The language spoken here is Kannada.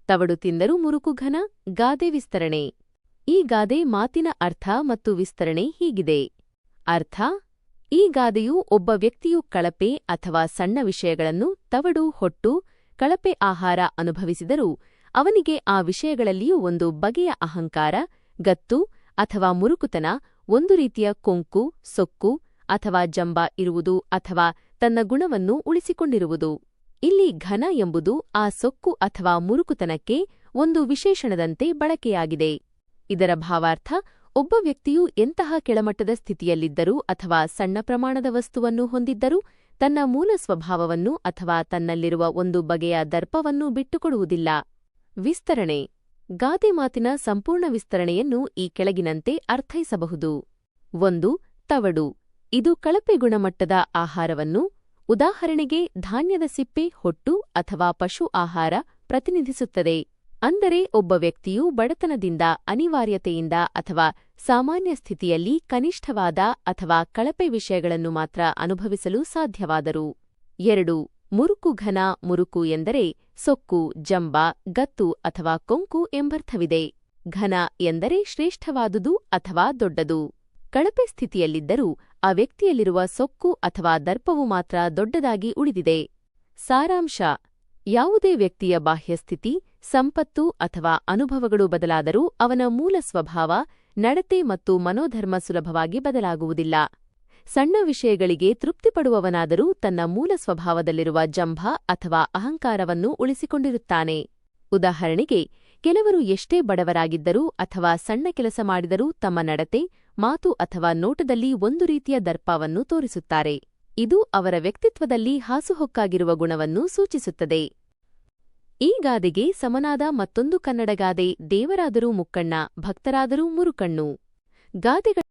ತವಡು ತಿಂದರೂ ಮುರುಕು ಘನ. ಗಾದೆ ವಿಸ್ತರಣೆ. ಈ ಗಾದೆ ಮಾತಿನ ಅರ್ಥ ಮತ್ತು ವಿಸ್ತರಣೆ ಹೀಗಿದೆ. ಅರ್ಥ: ಈ ಗಾದೆಯು ಒಬ್ಬ ವ್ಯಕ್ತಿಯು ಕಳಪೆ ಅಥವಾ ಸಣ್ಣ ವಿಷಯಗಳನ್ನು ತವಡು, ಹೊಟ್ಟು, ಕಳಪೆ ಆಹಾರ ಅನುಭವಿಸಿದರೂ ಅವನಿಗೆ ಆ ವಿಷಯಗಳಲ್ಲಿಯೂ ಒಂದು ಬಗೆಯ ಅಹಂಕಾರ, ಗತ್ತು ಅಥವಾ ಮುರುಕುತನ, ಒಂದು ರೀತಿಯ ಕೊಂಕು, ಸೊಕ್ಕು ಅಥವಾ ಜಂಬ ಇರುವುದು ಅಥವಾ ತನ್ನ ಗುಣವನ್ನು ಉಳಿಸಿಕೊಂಡಿರುವುದು. ಇಲ್ಲಿ ಘನ ಎಂಬುದು ಆ ಸೊಕ್ಕು ಅಥವಾ ಮುರುಕುತನಕ್ಕೆ ಒಂದು ವಿಶೇಷಣದಂತೆ ಬಳಕೆಯಾಗಿದೆ. ಇದರ ಭಾವಾರ್ಥ: ಒಬ್ಬ ವ್ಯಕ್ತಿಯು ಎಂತಹ ಕೆಳಮಟ್ಟದ ಸ್ಥಿತಿಯಲ್ಲಿದ್ದರೂ ಅಥವಾ ಸಣ್ಣ ಪ್ರಮಾಣದ ವಸ್ತುವನ್ನು ಹೊಂದಿದ್ದರೂ ತನ್ನ ಮೂಲ ಸ್ವಭಾವವನ್ನು ಅಥವಾ ತನ್ನಲ್ಲಿರುವ ಒಂದು ಬಗೆಯ ದರ್ಪವನ್ನು ಬಿಟ್ಟುಕೊಡುವುದಿಲ್ಲ. ವಿಸ್ತರಣೆ. ಗಾದೆ ಮಾತಿನ ಸಂಪೂರ್ಣ ವಿಸ್ತರಣೆಯನ್ನು ಈ ಕೆಳಗಿನಂತೆ ಅರ್ಥೈಸಬಹುದು. 1. ತವಡು. ಇದು ಕಳಪೆ ಗುಣಮಟ್ಟದ ಆಹಾರವನ್ನು, ಉದಾಹರಣೆಗೆ ಧಾನ್ಯದ ಸಿಪ್ಪೆ, ಹೊಟ್ಟು ಅಥವಾ ಪಶು ಆಹಾರ ಪ್ರತಿನಿಧಿಸುತ್ತದೆ. ಅಂದರೆ ಒಬ್ಬ ವ್ಯಕ್ತಿಯು ಬಡತನದಿಂದ, ಅನಿವಾರ್ಯತೆಯಿಂದ ಅಥವಾ ಸಾಮಾನ್ಯ ಸ್ಥಿತಿಯಲ್ಲಿ ಕನಿಷ್ಠವಾದ ಅಥವಾ ಕಳಪೆ ವಿಷಯಗಳನ್ನು ಮಾತ್ರ ಅನುಭವಿಸಲು ಸಾಧ್ಯವಾದರು. 2. ಮುರುಕು ಘನ. ಮುರುಕು ಎಂದರೆ ಸೊಕ್ಕು, ಜಂಬ, ಗತ್ತು ಅಥವಾ ಕೊಂಕು ಎಂಬರ್ಥವಿದೆ. ಘನ ಎಂದರೆ ಶ್ರೇಷ್ಠವಾದುದು ಅಥವಾ ದೊಡ್ಡದು. ಕಳಪೆ ಸ್ಥಿತಿಯಲ್ಲಿದ್ದರೂ ಆ ವ್ಯಕ್ತಿಯಲ್ಲಿರುವ ಸೊಕ್ಕು ಅಥವಾ ದರ್ಪವು ಮಾತ್ರ ದೊಡ್ಡದಾಗಿ ಉಳಿದಿದೆ. ಸಾರಾಂಶ: ಯಾವುದೇ ವ್ಯಕ್ತಿಯ ಬಾಹ್ಯಸ್ಥಿತಿ, ಸಂಪತ್ತು ಅಥವಾ ಅನುಭವಗಳು ಬದಲಾದರೂ ಅವನ ಮೂಲ ಸ್ವಭಾವ, ನಡತೆ ಮತ್ತು ಮನೋಧರ್ಮ ಸುಲಭವಾಗಿ ಬದಲಾಗುವುದಿಲ್ಲ. ಸಣ್ಣ ವಿಷಯಗಳಿಗೆ ತೃಪ್ತಿಪಡುವವನಾದರೂ ತನ್ನ ಮೂಲ ಸ್ವಭಾವದಲ್ಲಿರುವ ಜಂಭ ಅಥವಾ ಅಹಂಕಾರವನ್ನು ಉಳಿಸಿಕೊಂಡಿರುತ್ತಾನೆ. ಉದಾಹರಣೆಗೆ, ಕೆಲವರು ಎಷ್ಟೇ ಬಡವರಾಗಿದ್ದರೂ ಅಥವಾ ಸಣ್ಣ ಕೆಲಸ ಮಾಡಿದರೂ ತಮ್ಮ ನಡತೆ, ಮಾತು ಅಥವಾ ನೋಟದಲ್ಲಿ ಒಂದು ರೀತಿಯ ದರ್ಪವನ್ನು ತೋರಿಸುತ್ತಾರೆ. ಇದು ಅವರ ವ್ಯಕ್ತಿತ್ವದಲ್ಲಿ ಹಾಸುಹೊಕ್ಕಾಗಿರುವ ಗುಣವನ್ನು ಸೂಚಿಸುತ್ತದೆ. ಈ ಗಾದೆಗೆ ಸಮನಾದ ಮತ್ತೊಂದು ಕನ್ನಡ ಗಾದೆ: ದೇವರಾದರೂ ಮುಕ್ಕಣ್ಣ, ಭಕ್ತರಾದರೂ ಮುರುಕಣ್ಣು. ಗಾದೆಗಳ